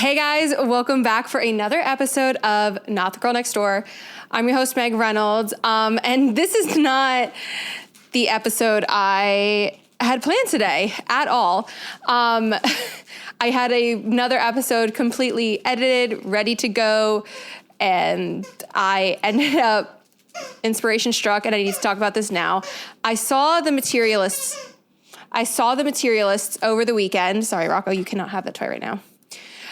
Hey guys, welcome back for another episode of Not the Girl Next Door. I'm your host, Meg Reynolds, and this is not the episode I had planned today at all. I had another episode completely edited, ready to go, and I ended up inspiration struck, and I need to talk about this now. I saw the Materialists over the weekend. Sorry, Rocco, you cannot have that toy right now.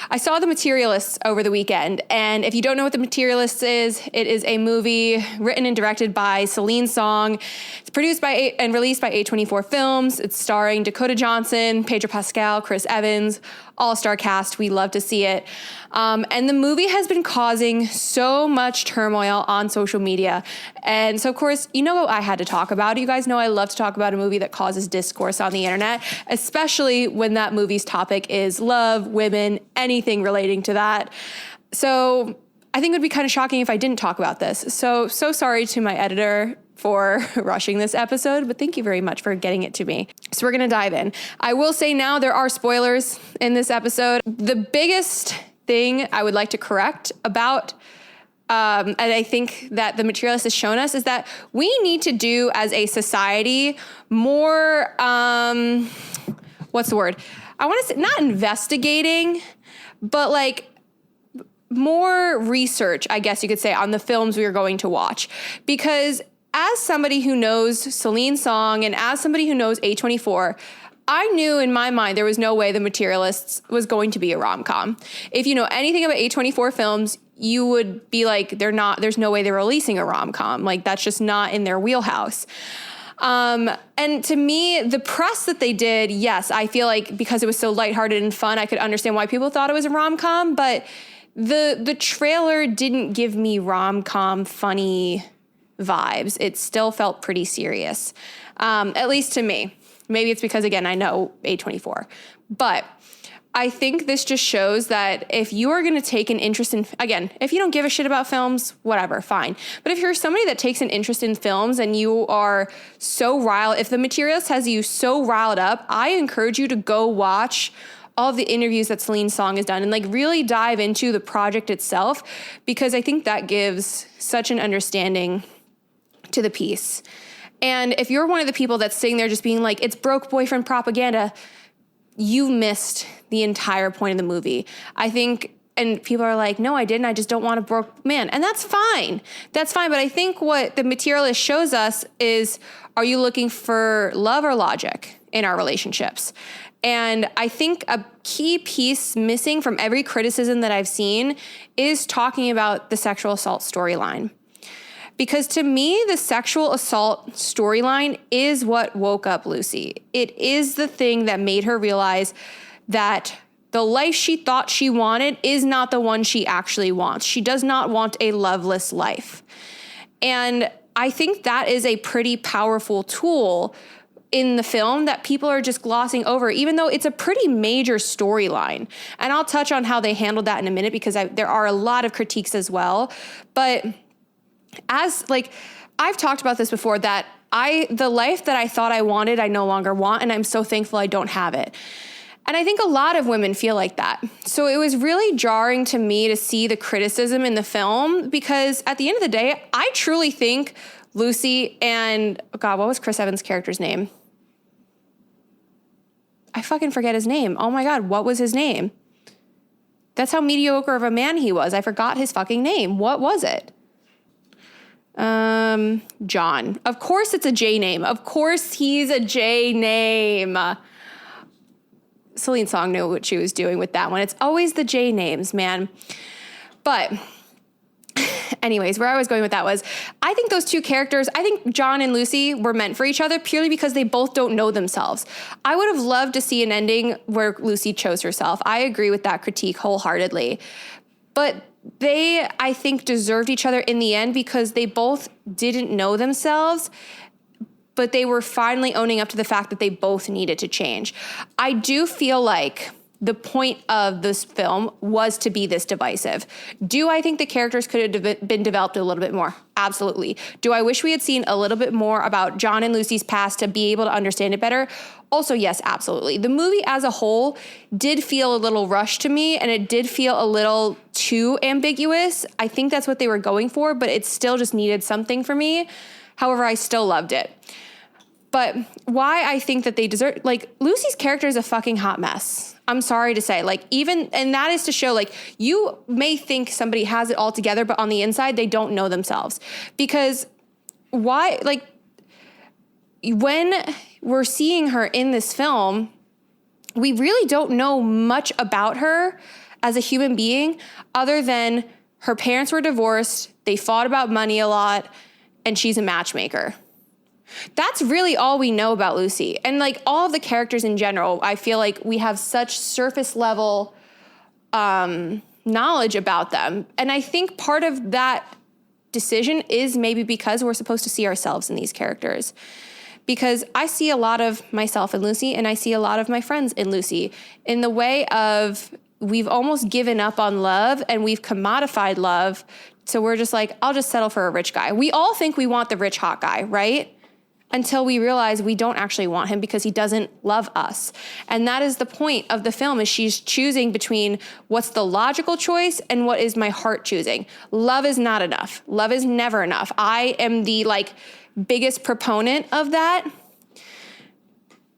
I saw The Materialists over the weekend, and if you don't know what The Materialists is, it is a movie written and directed by Celine Song. It's produced by and released by A24 Films. It's starring Dakota Johnson, Pedro Pascal, Chris Evans, all-star cast. We love to see it. And the movie has been causing so much turmoil on social media. And so, of course, you know what I had to talk about. You guys know I love to talk about a movie that causes discourse on the internet, especially when that movie's topic is love, women, anything relating to that. So I think it would be kind of shocking if I didn't talk about this. So sorry to my editor for rushing this episode, but thank you very much for getting it to me. So we're going to dive in. I will say now there are spoilers in this episode. The biggest thing I would like to correct about, and I think that The Materialist has shown us, is that we need to do as a society more, what's the word? I want to say not investigating, but like more research, I guess you could say, on the films we are going to watch. Because as somebody who knows Celine Song and as somebody who knows A24, I knew in my mind there was no way The Materialists was going to be a rom-com. If you know anything about A24 films, you would be like, there's no way they're releasing a rom-com. Like, that's just not in their wheelhouse. And to me, the press that they did, yes, I feel like because it was so lighthearted and fun, I could understand why people thought it was a rom-com, but the trailer didn't give me rom-com funny vibes. It still felt pretty serious, at least to me. Maybe it's because, again, I know A24. But I think this just shows that if you are going to take an interest in, again, if you don't give a shit about films, whatever, fine. But if you're somebody that takes an interest in films and you are so riled, if The Materialist has you so riled up, I encourage you to go watch all of the interviews that Celine Song has done and like really dive into the project itself, because I think that gives such an understanding to the piece. And if you're one of the people that's sitting there just being like, it's broke boyfriend propaganda, you missed the entire point of the movie. I think, and people are like, no, I didn't. I just don't want a broke man. And that's fine. That's fine. But I think what The Materialist shows us is, are you looking for love or logic in our relationships? And I think a key piece missing from every criticism that I've seen is talking about the sexual assault storyline. Because to me, the sexual assault storyline is what woke up Lucy. It is the thing that made her realize that the life she thought she wanted is not the one she actually wants. She does not want a loveless life. And I think that is a pretty powerful tool in the film that people are just glossing over, even though it's a pretty major storyline. And I'll touch on how they handled that in a minute, because there are a lot of critiques as well. But as like, I've talked about this before, that the life that I thought I wanted, I no longer want, and I'm so thankful I don't have it. And I think a lot of women feel like that. So it was really jarring to me to see the criticism in the film, because at the end of the day, I truly think Lucy and, oh God, what was Chris Evans' character's name? I fucking forget his name. Oh my God, what was his name? That's how mediocre of a man he was. I forgot his fucking name. What was it? John. Of course it's a J name. Of course he's a J name. Celine Song knew what she was doing with that one. It's always the J names, man. But anyways, where I was going with that was, I think those two characters, I think John and Lucy were meant for each other purely because they both don't know themselves. I would have loved to see an ending where Lucy chose herself. I agree with that critique wholeheartedly. But they, I think, deserved each other in the end because they both didn't know themselves, but they were finally owning up to the fact that they both needed to change. I do feel like the point of this film was to be this divisive. Do I think the characters could have been developed a little bit more? Absolutely. Do I wish we had seen a little bit more about John and Lucy's past to be able to understand it better? Also, yes, absolutely. The movie as a whole did feel a little rushed to me, and it did feel a little too ambiguous. I think that's what they were going for, but it still just needed something for me. However, I still loved it. But why I think that they deserve, like, Lucy's character is a fucking hot mess. I'm sorry to say, like, even, and that is to show, like, you may think somebody has it all together, but on the inside, they don't know themselves. Because why, like, when we're seeing her in this film, we really don't know much about her as a human being other than her parents were divorced, they fought about money a lot, and she's a matchmaker. That's really all we know about Lucy. And like all of the characters in general, I feel like we have such surface level knowledge about them. And I think part of that decision is maybe because we're supposed to see ourselves in these characters. Because I see a lot of myself in Lucy, and I see a lot of my friends in Lucy, in the way of we've almost given up on love and we've commodified love. So we're just like, I'll just settle for a rich guy. We all think we want the rich hot guy, right? Until we realize we don't actually want him because he doesn't love us. And that is the point of the film, is she's choosing between what's the logical choice and what is my heart choosing. Love is not enough. Love is never enough. I am the biggest proponent of that.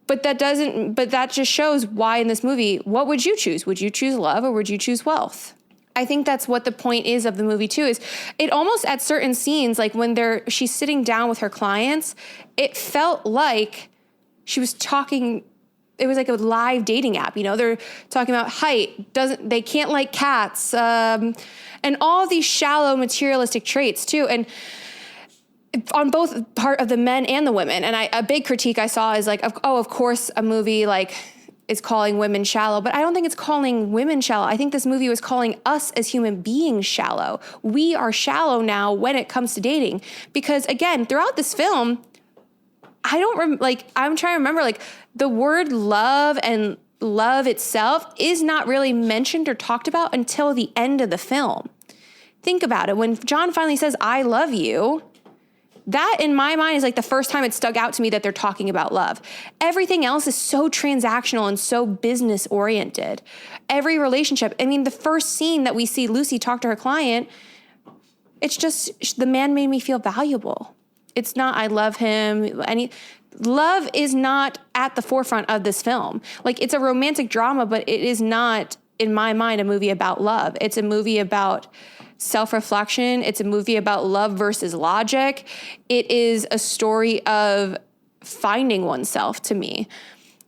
But that just shows why in this movie, what would you choose? Would you choose love or would you choose wealth? I think that's what the point is of the movie too, is it almost at certain scenes, like when she's sitting down with her clients, it felt like she was talking, it was like a live dating app, they're talking about height, they can't like cats, and all these shallow materialistic traits too. And on both part of the men and the women. And a big critique I saw is like, of course a movie is calling women shallow, but I don't think it's calling women shallow. I think this movie was calling us as human beings shallow. We are shallow now when it comes to dating, because again, throughout this film, I'm trying to remember, the word love and love itself is not really mentioned or talked about until the end of the film. Think about it. When John finally says, I love you, that in my mind is the first time it stuck out to me that they're talking about love. Everything else is so transactional and so business oriented. Every relationship, the first scene that we see Lucy talk to her client, it's just, the man made me feel valuable. It's not, I love him. Love is not at the forefront of this film. It's a romantic drama, but it is not, in my mind, a movie about love. It's a movie about self-reflection. It's a movie about love versus logic. It is a story of finding oneself, to me,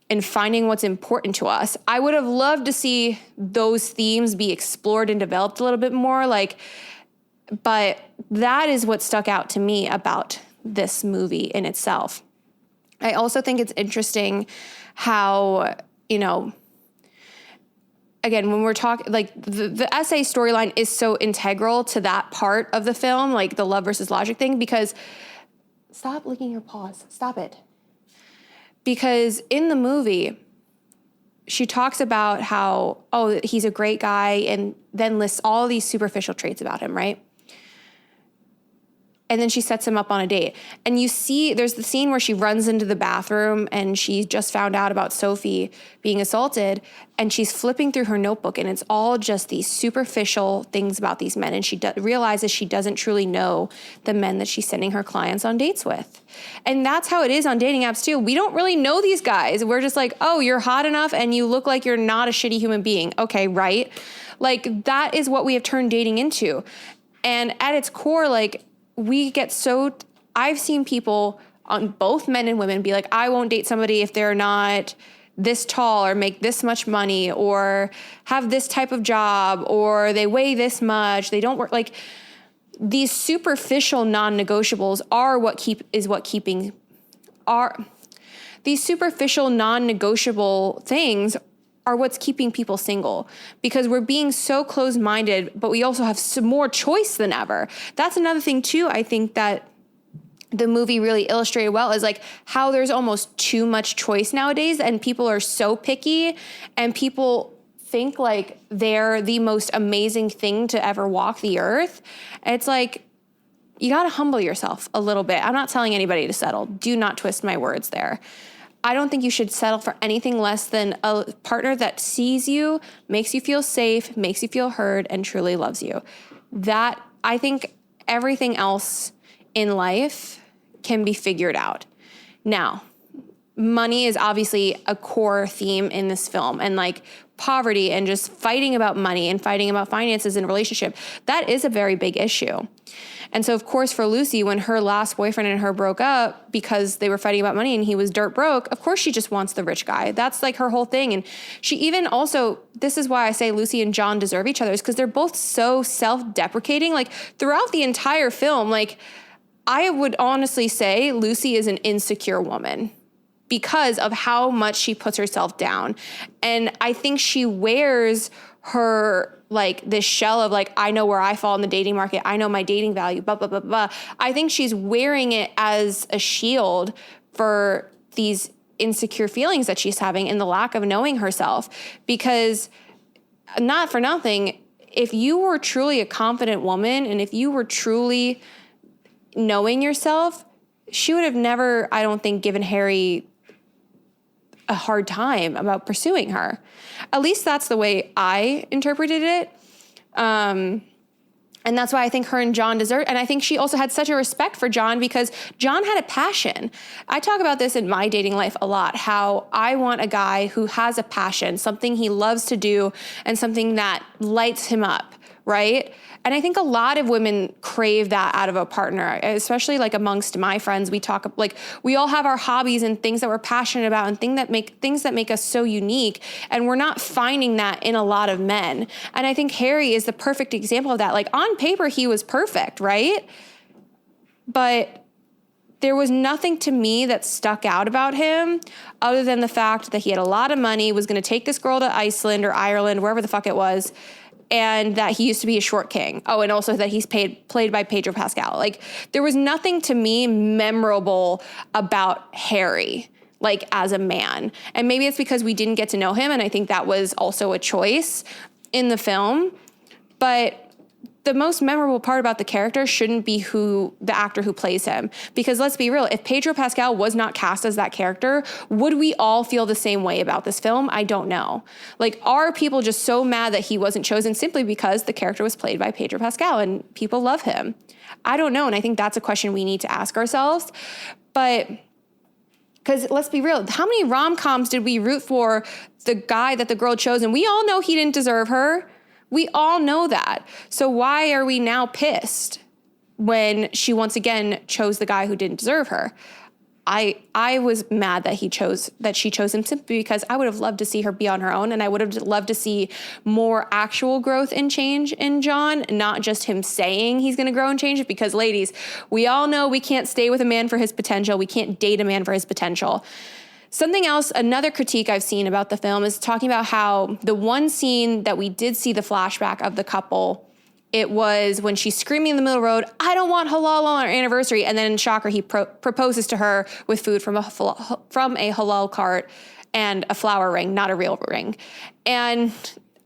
and finding what's important to us. I would have loved to see those themes be explored and developed a little bit more, but that is what stuck out to me about this movie in itself. I also think it's interesting how, again, when we're talking, the essay storyline is so integral to that part of the film, the love versus logic thing, because stop licking your paws. Stop it. Because in the movie, she talks about how, he's a great guy, and then lists all these superficial traits about him, right? And then she sets him up on a date. And you see, there's the scene where she runs into the bathroom and she just found out about Sophie being assaulted, and she's flipping through her notebook, and it's all just these superficial things about these men. And she realizes she doesn't truly know the men that she's sending her clients on dates with. And that's how it is on dating apps too. We don't really know these guys. We're just like, oh, you're hot enough and you look like you're not a shitty human being. Okay, right? That is what we have turned dating into. And at its core, we get I've seen people, on both men and women, be like, I won't date somebody if they're not this tall or make this much money or have this type of job or they weigh this much. They don't work. These superficial non-negotiables are these superficial non-negotiable things are what's keeping people single, because we're being so closed-minded, but we also have some more choice than ever. That's another thing too, I think, that the movie really illustrated well, is how there's almost too much choice nowadays, and people are so picky, and people think like they're the most amazing thing to ever walk the earth. It's like, you got to humble yourself a little bit. I'm not telling anybody to settle. Do not twist my words there. I don't think you should settle for anything less than a partner that sees you, makes you feel safe, makes you feel heard, and truly loves you. That, I think everything else in life can be figured out. Now, money is obviously a core theme in this film, and like poverty and just fighting about money and fighting about finances in a relationship, that is a very big issue. And so, of course, for Lucy, when her last boyfriend and her broke up because they were fighting about money and he was dirt broke, of course she just wants the rich guy. That's like her whole thing. And she even also, this is why I say Lucy and John deserve each other, is because they're both so self-deprecating. Like throughout the entire film, like I would honestly say Lucy is an insecure woman because of how much she puts herself down. And I think she wears her like this shell of like, I know where I fall in the dating market. I know my dating value, blah, blah, blah, blah. I think she's wearing it as a shield for these insecure feelings that she's having and the lack of knowing herself. Because not for nothing, if you were truly a confident woman and if you were truly knowing yourself, she would have never, I don't think, given Harry a hard time about pursuing her. At least that's the way I interpreted it. And that's why I think her and John deserve, and I think she also had such a respect for John because John had a passion. I talk about this in my dating life a lot, how I want a guy who has a passion, something he loves to do and something that lights him up, right? And I think a lot of women crave that out of a partner, especially like amongst my friends. We talk like we all have our hobbies and things that we're passionate about and things that make us so unique. And we're not finding that in a lot of men. And I think Harry is the perfect example of that. Like on paper, he was perfect, right? But there was nothing to me that stuck out about him other than the fact that he had a lot of money, was going to take this girl to Iceland or Ireland, wherever the fuck it was, and that he used to be a short king. Oh, and also that he's played by Pedro Pascal. Like, there was nothing to me memorable about Harry, like, as a man. And maybe it's because we didn't get to know him, and I think that was also a choice in the film. But the most memorable part about the character shouldn't be the actor who plays him. Because let's be real, if Pedro Pascal was not cast as that character, would we all feel the same way about this film? I don't know. Like, are people just so mad that he wasn't chosen simply because the character was played by Pedro Pascal and people love him? I don't know. And I think that's a question we need to ask ourselves. But because let's be real, how many rom-coms did we root for the guy that the girl chose? And we all know he didn't deserve her. We all know that. So why are we now pissed when she once again chose the guy who didn't deserve her? I was mad that she chose him simply because I would have loved to see her be on her own, and I would have loved to see more actual growth and change in John, not just him saying he's going to grow and change. Because ladies, we all know we can't stay with a man for his potential. We can't date a man for his potential. Something else, another critique I've seen about the film is talking about how the one scene that we did see the flashback of the couple, it was when she's screaming in the middle of the road, I don't want halal on our anniversary. And then, shocker, he proposes to her with food from a halal cart and a flower ring, not a real ring. And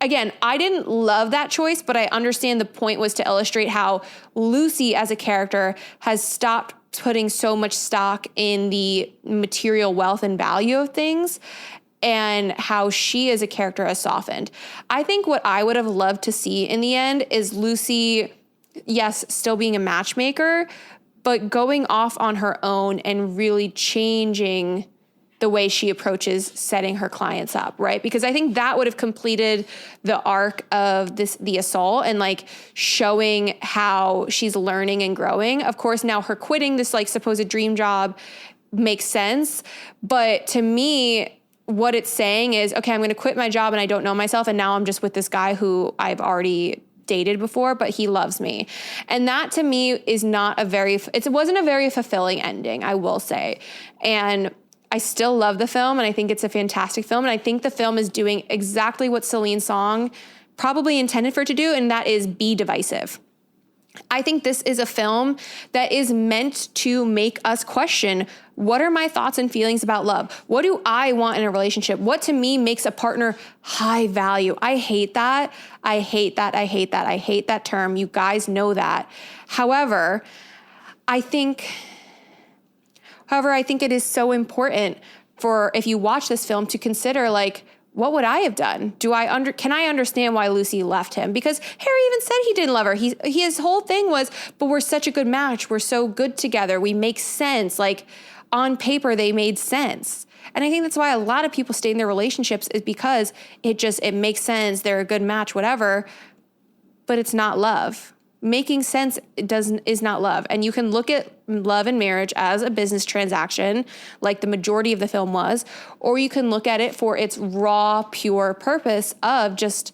again, I didn't love that choice, but I understand the point was to illustrate how Lucy as a character has stopped putting so much stock in the material wealth and value of things, and how she as a character has softened. I think what I would have loved to see in the end is Lucy, yes, still being a matchmaker, but going off on her own and really changing the way she approaches setting her clients up, right? Because I think that would have completed the arc of the assault and like showing how she's learning and growing. Of course, now her quitting this like supposed dream job makes sense. But to me, what it's saying is, okay, I'm going to quit my job and I don't know myself. And now I'm just with this guy who I've already dated before, but he loves me. And that to me is it wasn't a very fulfilling ending, I will say. And I still love the film, and I think it's a fantastic film, and I think the film is doing exactly what Celine Song probably intended for it to do, and that is be divisive. I think this is a film that is meant to make us question, what are my thoughts and feelings about love? What do I want in a relationship? What to me makes a partner high value? I hate that. I hate that. I hate that. I hate that term. You guys know that. However, I think it is so important for, if you watch this film, to consider, like, what would I have done? Can I understand why Lucy left him? Because Harry even said he didn't love her. His whole thing was, but we're such a good match. We're so good together. We make sense. Like, on paper, they made sense. And I think that's why a lot of people stay in their relationships, is because it makes sense. They're a good match, whatever, but it's not love. Making sense is not love. And you can look at love and marriage as a business transaction, like the majority of the film was, or you can look at it for its raw, pure purpose of just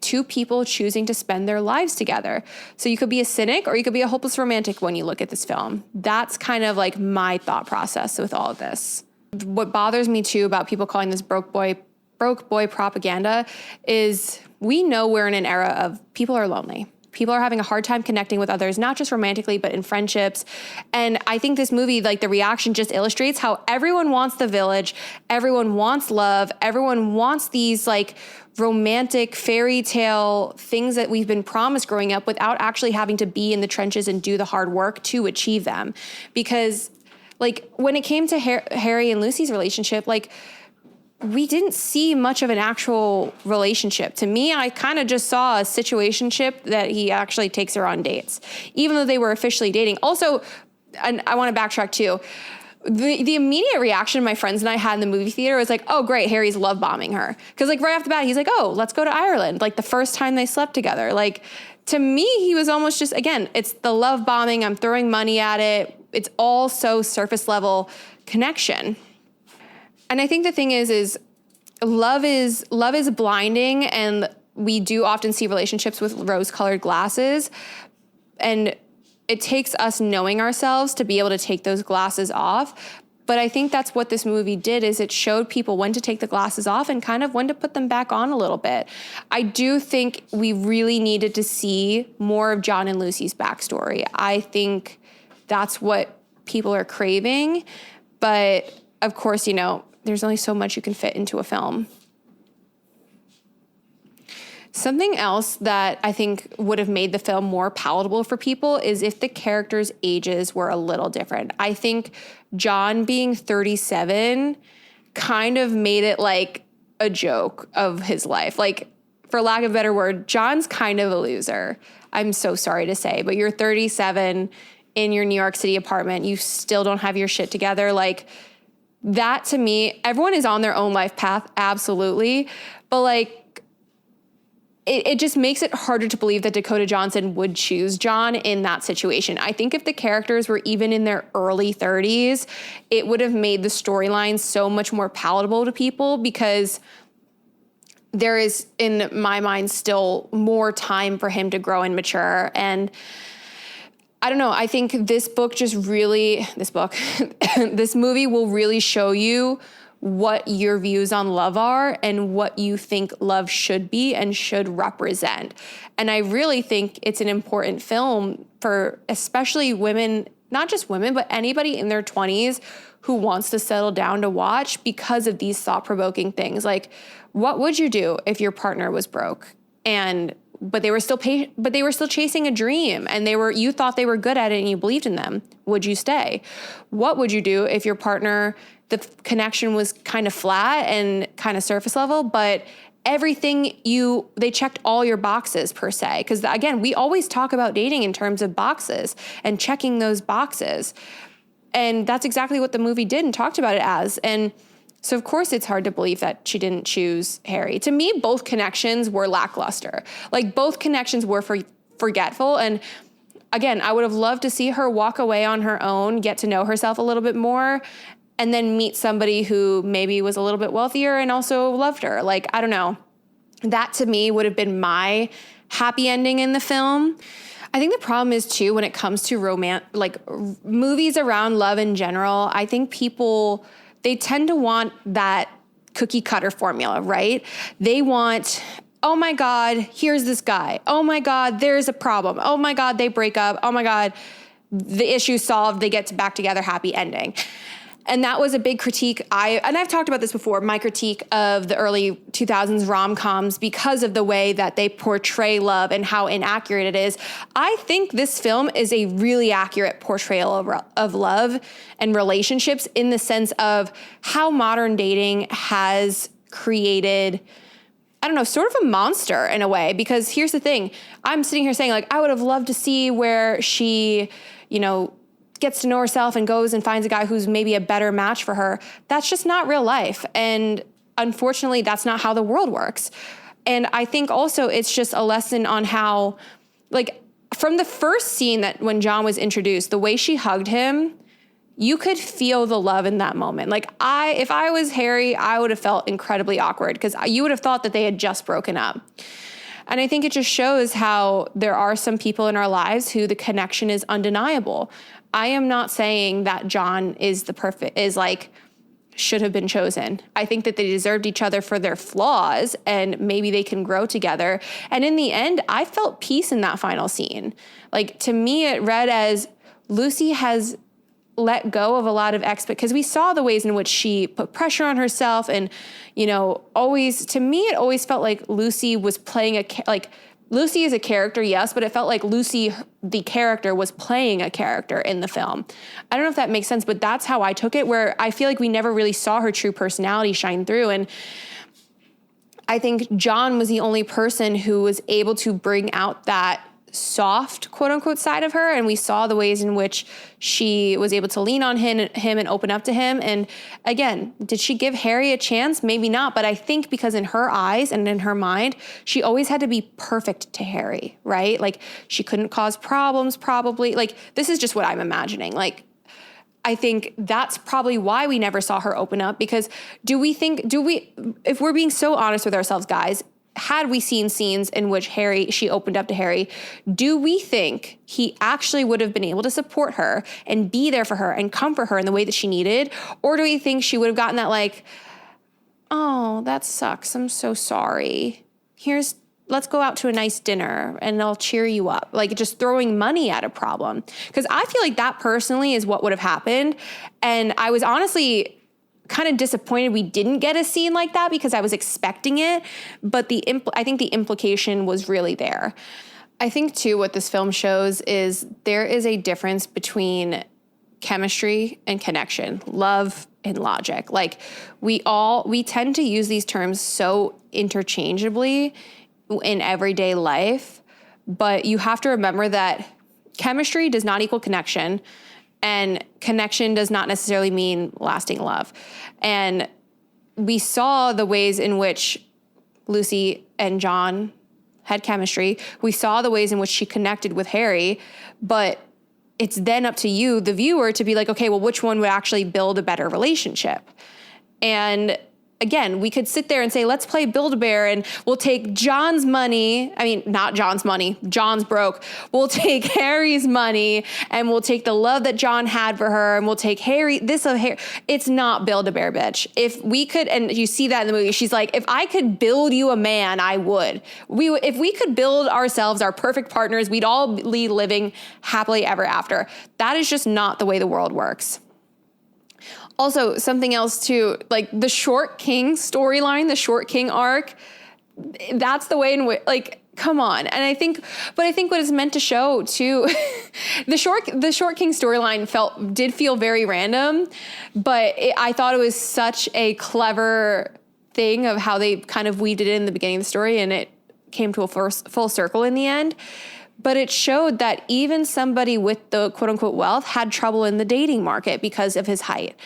two people choosing to spend their lives together. So you could be a cynic or you could be a hopeless romantic when you look at this film. That's kind of like my thought process with all of this. What bothers me too about people calling this broke boy propaganda is, we know we're in an era of people are lonely. People are having a hard time connecting with others, not just romantically, but in friendships. And I think this movie, like, the reaction just illustrates how everyone wants the village, everyone wants love, everyone wants these like romantic fairy tale things that we've been promised growing up, without actually having to be in the trenches and do the hard work to achieve them. Because, like, when it came to Harry and Lucy's relationship, like, we didn't see much of an actual relationship. To me, I kind of just saw a situationship that he actually takes her on dates, even though they were officially dating. Also, and I want to backtrack too, the immediate reaction my friends and I had in the movie theater was like, oh, great, Harry's love bombing her. Because, like, right off the bat, he's like, oh, let's go to Ireland. Like, the first time they slept together. Like, to me, he was almost just, again, it's the love bombing. I'm throwing money at it. It's all so surface level connection. And I think the thing is love is blinding, and we do often see relationships with rose-colored glasses, and it takes us knowing ourselves to be able to take those glasses off. But I think that's what this movie did, is it showed people when to take the glasses off and kind of when to put them back on a little bit. I do think we really needed to see more of John and Lucy's backstory. I think that's what people are craving, but of course, there's only so much you can fit into a film. Something else that I think would have made the film more palatable for people is if the characters' ages were a little different. I think John being 37 kind of made it like a joke of his life. Like, for lack of a better word, John's kind of a loser. I'm so sorry to say, but you're 37 in your New York City apartment. You still don't have your shit together. Like, that to me, everyone is on their own life path, absolutely. But like, it just makes it harder to believe that Dakota Johnson would choose John in that situation. I think if the characters were even in their early 30s, it would have made the storyline so much more palatable to people, because there is, in my mind, still more time for him to grow and mature. And I don't know, I think this movie will really show you what your views on love are and what you think love should be and should represent. And I really think it's an important film for especially women, not just women, but anybody in their 20s who wants to settle down to watch, because of these thought-provoking things. Like, what would you do if your partner was broke but they were still chasing a dream, and you thought they were good at it and you believed in them? Would you stay? What would you do if your partner, the connection was kind of flat and kind of surface level, but they checked all your boxes per se? Because again, we always talk about dating in terms of boxes and checking those boxes. And that's exactly what the movie did and talked about it as. And so, of course, it's hard to believe that she didn't choose Harry. To me, both connections were lackluster. Like, both connections were forgetful. And again, I would have loved to see her walk away on her own, get to know herself a little bit more, and then meet somebody who maybe was a little bit wealthier and also loved her. Like, I don't know. That, to me, would have been my happy ending in the film. I think the problem is, too, when it comes to movies around love in general, I think people, they tend to want that cookie cutter formula, right? They want oh my God, here's this guy. Oh my God, there's a problem. Oh my God, they break up. Oh my God, the issue solved. They get back together, happy ending. And that was a big critique. I've talked about this before, my critique of the early 2000s rom-coms because of the way that they portray love and how inaccurate it is. I think this film is a really accurate portrayal of love and relationships in the sense of how modern dating has created, I don't know, sort of a monster in a way. Because here's the thing, I'm sitting here saying, like, I would have loved to see where she, gets to know herself and goes and finds a guy who's maybe a better match for her. That's just not real life. And unfortunately, that's not how the world works. And I think also it's just a lesson on how, like, from the first scene that when John was introduced, the way she hugged him, you could feel the love in that moment. Like, if I was Harry, I would have felt incredibly awkward because you would have thought that they had just broken up. And I think it just shows how there are some people in our lives who the connection is undeniable. I am not saying that John should have been chosen. I think that they deserved each other for their flaws and maybe they can grow together. And in the end, I felt peace in that final scene. Like, to me, it read as Lucy has let go of a lot of because we saw the ways in which she put pressure on herself and, always, to me, it always felt like Lucy was playing Lucy is a character, yes, but it felt like Lucy, the character, was playing a character in the film. I don't know if that makes sense, but that's how I took it, where I feel like we never really saw her true personality shine through. And I think John was the only person who was able to bring out that soft, quote unquote, side of her. And we saw the ways in which she was able to lean on him and open up to him. And again, did she give Harry a chance? Maybe not. But I think because in her eyes and in her mind, she always had to be perfect to Harry, right? Like, she couldn't cause problems, probably. Like, this is just what I'm imagining. Like, I think that's probably why we never saw her open up, because if we're being so honest with ourselves, guys, had we seen scenes in which she opened up to Harry, do we think he actually would have been able to support her and be there for her and comfort her in the way that she needed? Or do we think she would have gotten that, like, oh, that sucks, I'm so sorry, let's go out to a nice dinner and I'll cheer you up. Like, just throwing money at a problem. Because I feel like that personally is what would have happened. And I was honestly kind of disappointed we didn't get a scene like that because I was expecting it. But I think the implication was really there. I think too, what this film shows is there is a difference between chemistry and connection, love and logic. Like, we tend to use these terms so interchangeably in everyday life, but you have to remember that chemistry does not equal connection, and connection does not necessarily mean lasting love. And we saw the ways in which Lucy and John had chemistry. We saw the ways in which she connected with Harry, but it's then up to you, the viewer, to be like, okay, well, which one would actually build a better relationship? And again, we could sit there and say, let's play Build-A-Bear and we'll take John's money. I mean, not John's money. John's broke. We'll take Harry's money and we'll take the love that John had for her and we'll take Harry. It's not Build-A-Bear, bitch. If we could, and you see that in the movie, she's like, if I could build you a man, I would. If we could build ourselves our perfect partners, we'd all be living happily ever after. That is just not the way the world works. Also, something else too, like the Short King storyline, the Short King arc, that's the way in which, like, come on. And I think what it's meant to show too, the Short King storyline did feel very random, but I thought it was such a clever thing of how they kind of weaved it in the beginning of the story, and it came to a full circle in the end. But it showed that even somebody with the quote unquote wealth had trouble in the dating market because of his height.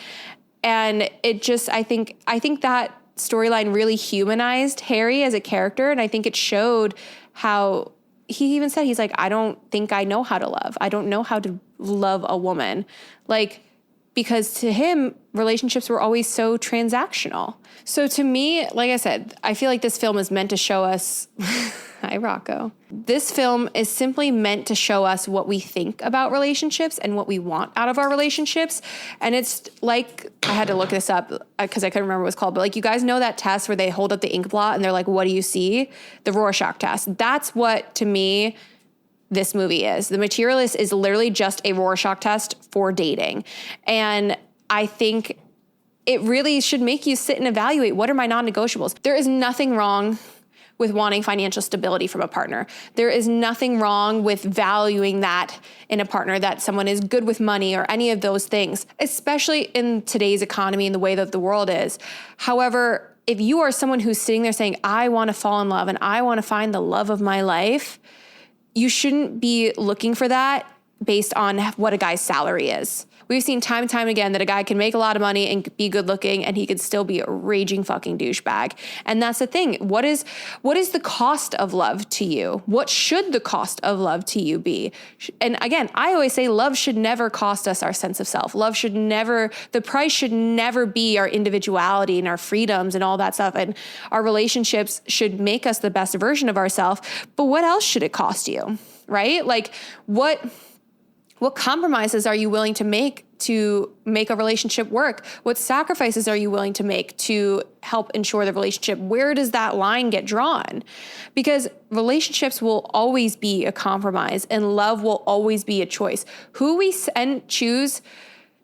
And it just, I think that storyline really humanized Harry as a character. And I think it showed how he even said, he's like, I don't think I know how to love. I don't know how to love a woman. Like, because to him, relationships were always so transactional. So to me, like I said, I feel like this film is meant to show us, hi Rocco. This film is simply meant to show us what we think about relationships and what we want out of our relationships. And it's like, I had to look this up because I couldn't remember what it was called, but like, you guys know that test where they hold up the ink blot and they're like, what do you see? The Rorschach test. That's what, to me, this movie is. The Materialist is literally just a Rorschach test for dating. And I think it really should make you sit and evaluate, what are my non-negotiables? There is nothing wrong with wanting financial stability from a partner. There is nothing wrong with valuing that in a partner, that someone is good with money or any of those things, especially in today's economy and the way that the world is. However, if you are someone who's sitting there saying, I want to fall in love and I want to find the love of my life, you shouldn't be looking for that based on what a guy's salary is. We've seen time and time again that a guy can make a lot of money and be good looking and he could still be a raging fucking douchebag. And that's the thing. What is the cost of love to you? What should the cost of love to you be? And again, I always say love should never cost us our sense of self. The price should never be our individuality and our freedoms and all that stuff. And our relationships should make us the best version of ourselves. But what else should it cost you? Right? Like what compromises are you willing to make a relationship work? What sacrifices are you willing to make to help ensure the relationship? Where does that line get drawn? Because relationships will always be a compromise and love will always be a choice. Who we choose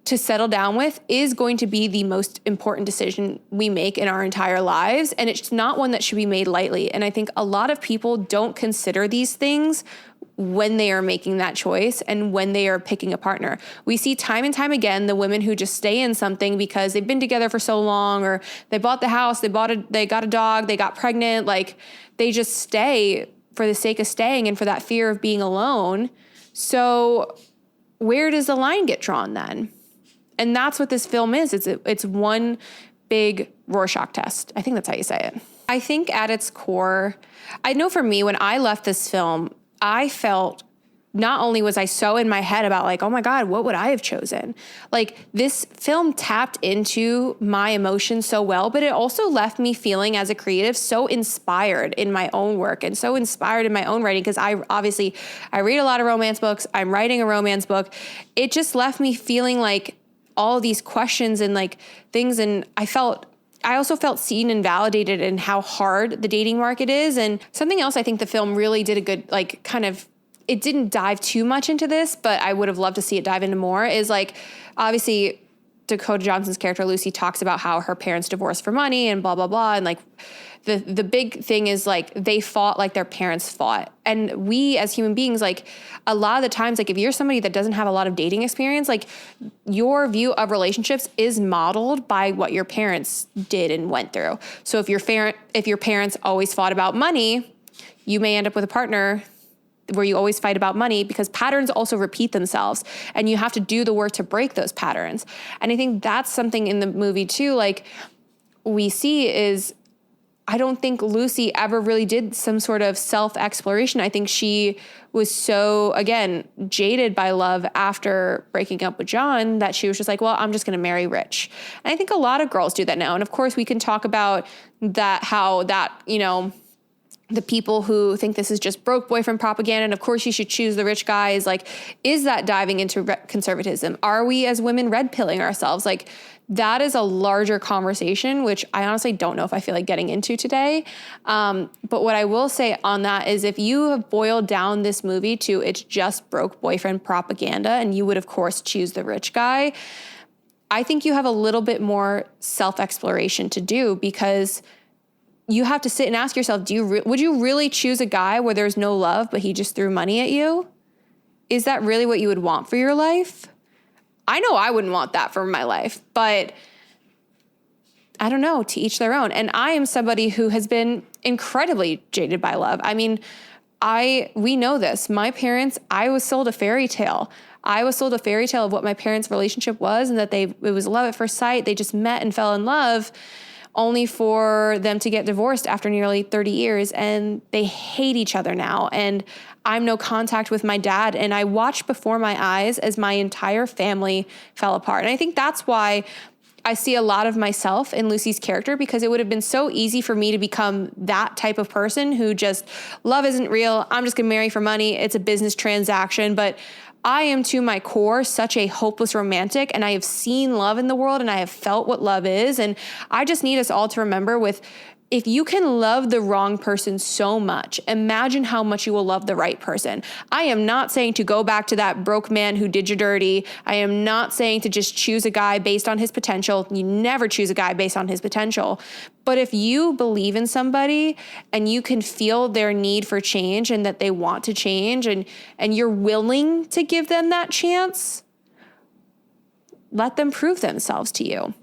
to settle down with is going to be the most important decision we make in our entire lives. And it's not one that should be made lightly. And I think a lot of people don't consider these things when they are making that choice and when they are picking a partner. We see time and time again the women who just stay in something because they've been together for so long, or they bought the house, they got a dog, they got pregnant, like they just stay for the sake of staying and for that fear of being alone. So where does the line get drawn then? And that's what this film is. It's one big Rorschach test. I think that's how you say it. I think at its core, I know for me, when I left this film, I felt not only was I so in my head about like, oh my God, what would I have chosen? Like this film tapped into my emotions so well, but it also left me feeling as a creative so inspired in my own work and so inspired in my own writing. Because I read a lot of romance books. I'm writing a romance book. It just left me feeling like all these questions and like things. And I also felt seen and validated in how hard the dating market is. And something else I think the film really did a good, like kind of, it didn't dive too much into this, but I would have loved to see it dive into more, is like, obviously Dakota Johnson's character, Lucy, talks about how her parents divorced for money and blah, blah, blah. And like the big thing is like, they fought like their parents fought. And we as human beings, like a lot of the times, like if you're somebody that doesn't have a lot of dating experience, like your view of relationships is modeled by what your parents did and went through. So if your parents always fought about money, you may end up with a partner where you always fight about money, because patterns also repeat themselves and you have to do the work to break those patterns. And I think that's something in the movie too, like we see is, I don't think Lucy ever really did some sort of self-exploration. I think she was so, again, jaded by love after breaking up with John that she was just like, well, I'm just going to marry rich. And I think a lot of girls do that now. And of course we can talk about that, how that, you know, the people who think this is just broke boyfriend propaganda, and of course you should choose the rich guy, is like, is that diving into conservatism? Are we as women red pilling ourselves? Like that is a larger conversation, which I honestly don't know if I feel like getting into today. But what I will say on that is, if you have boiled down this movie to it's just broke boyfriend propaganda and you would of course choose the rich guy, I think you have a little bit more self-exploration to do, because you have to sit and ask yourself, would you really choose a guy where there's no love, but he just threw money at you? Is that really what you would want for your life? I know I wouldn't want that for my life, but I don't know, to each their own. And I am somebody who has been incredibly jaded by love. I mean, we know this. My parents, I was sold a fairy tale. I was sold a fairy tale of what my parents' relationship was, and that it was love at first sight. They just met and fell in love. only for them to get divorced after nearly 30 years. And they hate each other now. And I'm no contact with my dad. And I watched before my eyes as my entire family fell apart. And I think that's why I see a lot of myself in Lucy's character, because it would have been so easy for me to become that type of person who just, love isn't real. I'm just going to marry for money. It's a business transaction. But I am to my core such a hopeless romantic, and I have seen love in the world and I have felt what love is. And I just need us all to remember if you can love the wrong person so much, imagine how much you will love the right person. I am not saying to go back to that broke man who did you dirty. I am not saying to just choose a guy based on his potential. You never choose a guy based on his potential. But if you believe in somebody and you can feel their need for change and that they want to change, and you're willing to give them that chance, let them prove themselves to you.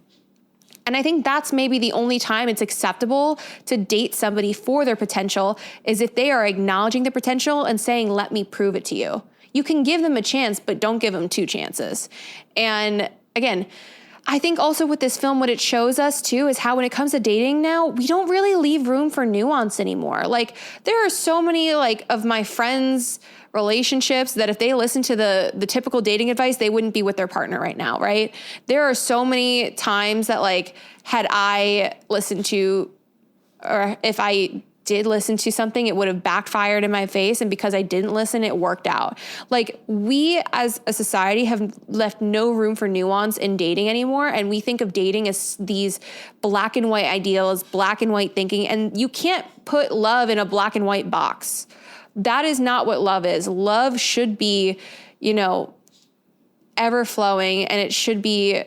And I think that's maybe the only time it's acceptable to date somebody for their potential, is if they are acknowledging the potential and saying, let me prove it to you. You can give them a chance, but don't give them 2 chances. And again, I think also with this film, what it shows us too is how when it comes to dating now, we don't really leave room for nuance anymore. Like, there are so many of my friends' relationships that if they listen to the typical dating advice, they wouldn't be with their partner right now, right? There are so many times that had I listened to, or if I did listen to something, it would have backfired in my face. And because I didn't listen, it worked out. We as a society have left no room for nuance in dating anymore. And we think of dating as these black and white ideals, black and white thinking. And you can't put love in a black and white box. That is not what love is. Love should be, ever flowing, and it should be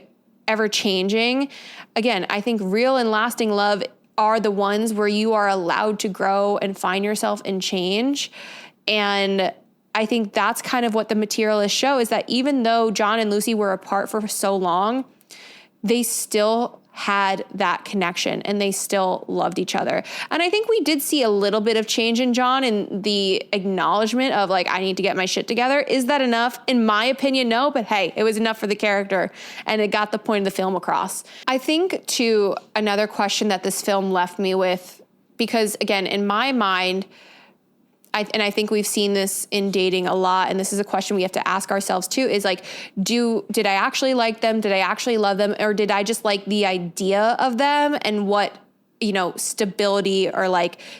ever changing. Again, I think real and lasting love are the ones where you are allowed to grow and find yourself and change. And I think that's kind of what the Materialists show, is that even though John and Lucy were apart for so long, they still had that connection and they still loved each other. And I think we did see a little bit of change in John, in the acknowledgement of I need to get my shit together. Is that enough? In my opinion, no, but hey, it was enough for the character and it got the point of the film across. I think too, another question that this film left me with, because again, in my mind, I think we've seen this in dating a lot, and this is a question we have to ask ourselves too, is did I actually like them? Did I actually love them? Or did I just like the idea of them and what, stability or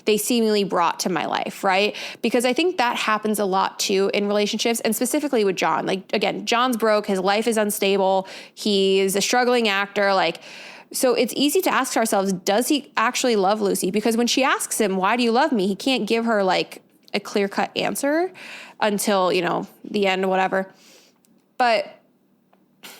they seemingly brought to my life, right? Because I think that happens a lot too in relationships, and specifically with John. Again, John's broke, his life is unstable, he's a struggling actor, so it's easy to ask ourselves, does he actually love Lucy? Because when she asks him, why do you love me? He can't give her a clear-cut answer until, the end or whatever. But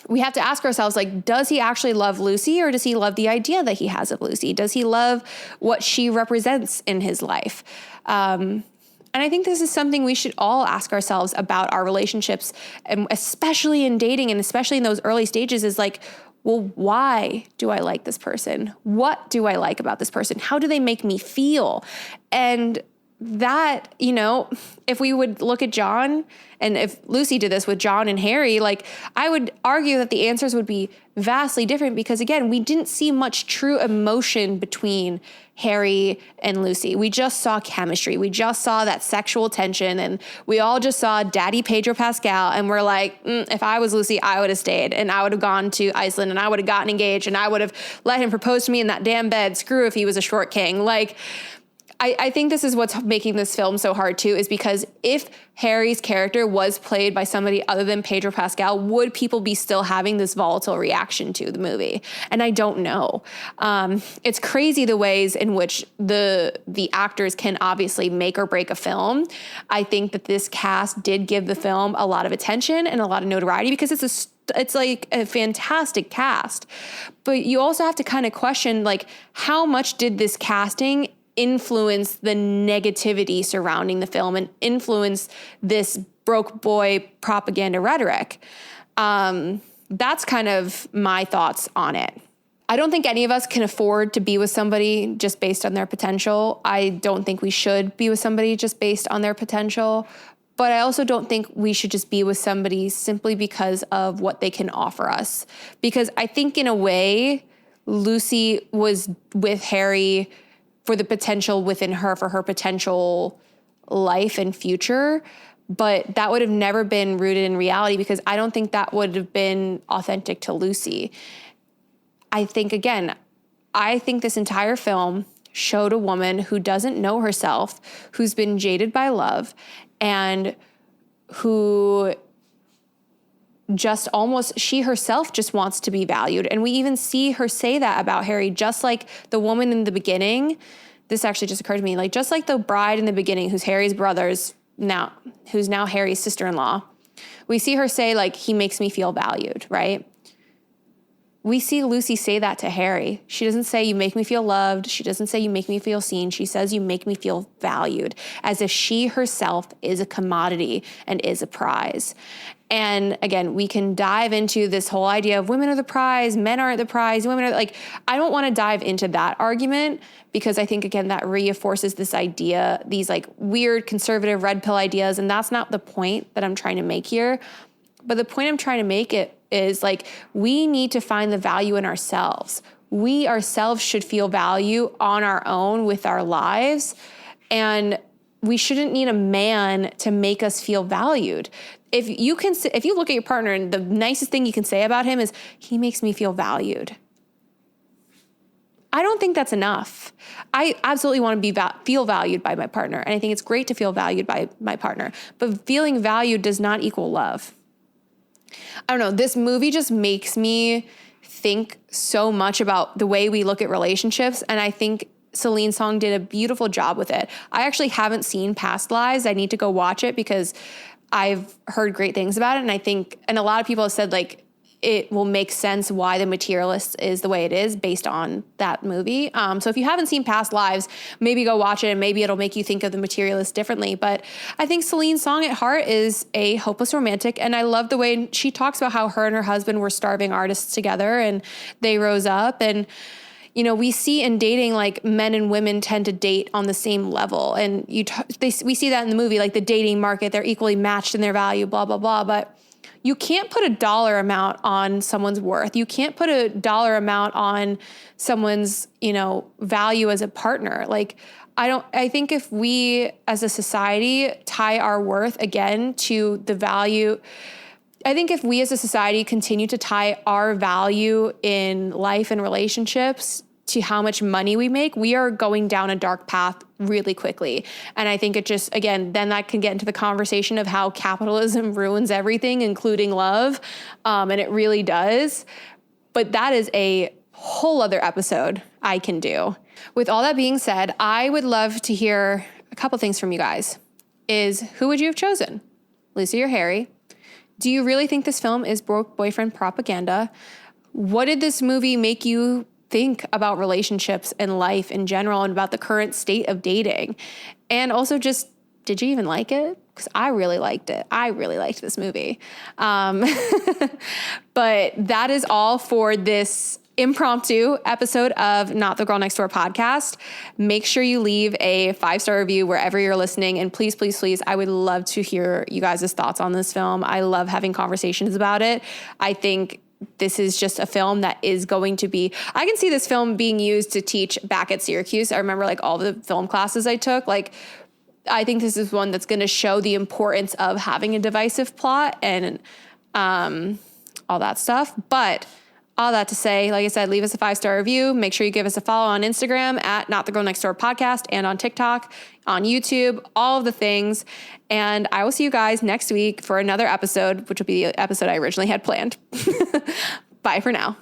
we have to ask ourselves, does he actually love Lucy, or does he love the idea that he has of Lucy? Does he love what she represents in his life? And I think this is something we should all ask ourselves about our relationships, and especially in dating, and especially in those early stages, is well, why do I like this person? What do I like about this person? How do they make me feel? And that, if we would look at John, and if Lucy did this with John and Harry, I would argue that the answers would be vastly different, because again, we didn't see much true emotion between Harry and Lucy. We just saw chemistry. We just saw that sexual tension, and we all just saw Daddy Pedro Pascal, and we're if I was Lucy, I would have stayed, and I would have gone to Iceland, and I would have gotten engaged, and I would have let him propose to me in that damn bed. Screw if he was a short king. I think this is what's making this film so hard too, is because if Harry's character was played by somebody other than Pedro Pascal, would people be still having this volatile reaction to the movie? And I don't know. It's crazy the ways in which the actors can obviously make or break a film. I think that this cast did give the film a lot of attention and a lot of notoriety, because it's a fantastic cast. But you also have to kind of question, how much did this casting influence the negativity surrounding the film and influence this broke boy propaganda rhetoric? That's kind of my thoughts on it. I don't think any of us can afford to be with somebody just based on their potential. I don't think we should be with somebody just based on their potential. But I also don't think we should just be with somebody simply because of what they can offer us. Because I think in a way, Lucy was with Harry for the potential within her, for her potential life and future. But that would have never been rooted in reality because I don't think that would have been authentic to Lucy. I think this entire film showed a woman who doesn't know herself, who's been jaded by love, and who just she herself just wants to be valued. And we even see her say that about Harry, just like the woman in the beginning. This actually just occurred to me, like just like the bride in the beginning, who's Harry's who's now Harry's sister-in-law. We see her say, like, he makes me feel valued, right? We see Lucy say that to Harry. She doesn't say, you make me feel loved. She doesn't say, you make me feel seen. She says, you make me feel valued, as if she herself is a commodity and is a prize. And again, we can dive into this whole idea of women are the prize, men aren't the prize, women are like, I don't want to dive into that argument because I think, again, that reinforces this idea, these like weird conservative red pill ideas. And that's not the point that I'm trying to make here. But the point I'm trying to make it is like, we need to find the value in ourselves. We ourselves should feel value on our own with our lives. And we shouldn't need a man to make us feel valued. If you look at your partner and the nicest thing you can say about him is, he makes me feel valued. I don't think that's enough. I absolutely want to feel valued by my partner. And I think it's great to feel valued by my partner. But feeling valued does not equal love. I don't know. This movie just makes me think so much about the way we look at relationships. And I think Celine Song did a beautiful job with it. I actually haven't seen Past Lives. I need to go watch it because I've heard great things about it. And a lot of people have said like, it will make sense why The Materialists is the way it is based on that movie. So if you haven't seen Past Lives, maybe go watch it and maybe it'll make you think of The Materialists differently. But I think Celine Song at heart is a hopeless romantic. And I love the way she talks about how her and her husband were starving artists together and they rose up. And, you know, we see in dating, like men and women tend to date on the same level. And we see that in the movie, like the dating market, they're equally matched in their value, blah, blah, blah. But you can't put a dollar amount on someone's worth. You can't put a dollar amount on someone's, value as a partner. Like, I think if we as a society tie our worth again to the value, I think if we as a society continue to tie our value in life and relationships to how much money we make, we are going down a dark path really quickly. And I think it just, again, then that can get into the conversation of how capitalism ruins everything, including love. And it really does. But that is a whole other episode I can do. With all that being said, I would love to hear a couple things from you guys. Who would you have chosen? Lucy or Harry? Do you really think this film is broke boyfriend propaganda? What did this movie make you think about relationships and life in general and about the current state of dating? And also just, did you even like it? Because I really liked it. I really liked this movie. But that is all for this impromptu episode of Not the Girl Next Door podcast. Make sure you leave a 5-star review wherever you're listening. And please, please, please, I would love to hear you guys' thoughts on this film. I love having conversations about it. I think this is just a film that is going to be, I can see this film being used to teach back at Syracuse. I remember like all the film classes I took, like, I think this is one that's going to show the importance of having a divisive plot and all that stuff. But all that to say, like I said, leave us a 5-star review. Make sure you give us a follow on Instagram at Not the Girl Next Door podcast and on TikTok, on YouTube, all of the things. And I will see you guys next week for another episode, which will be the episode I originally had planned. Bye for now.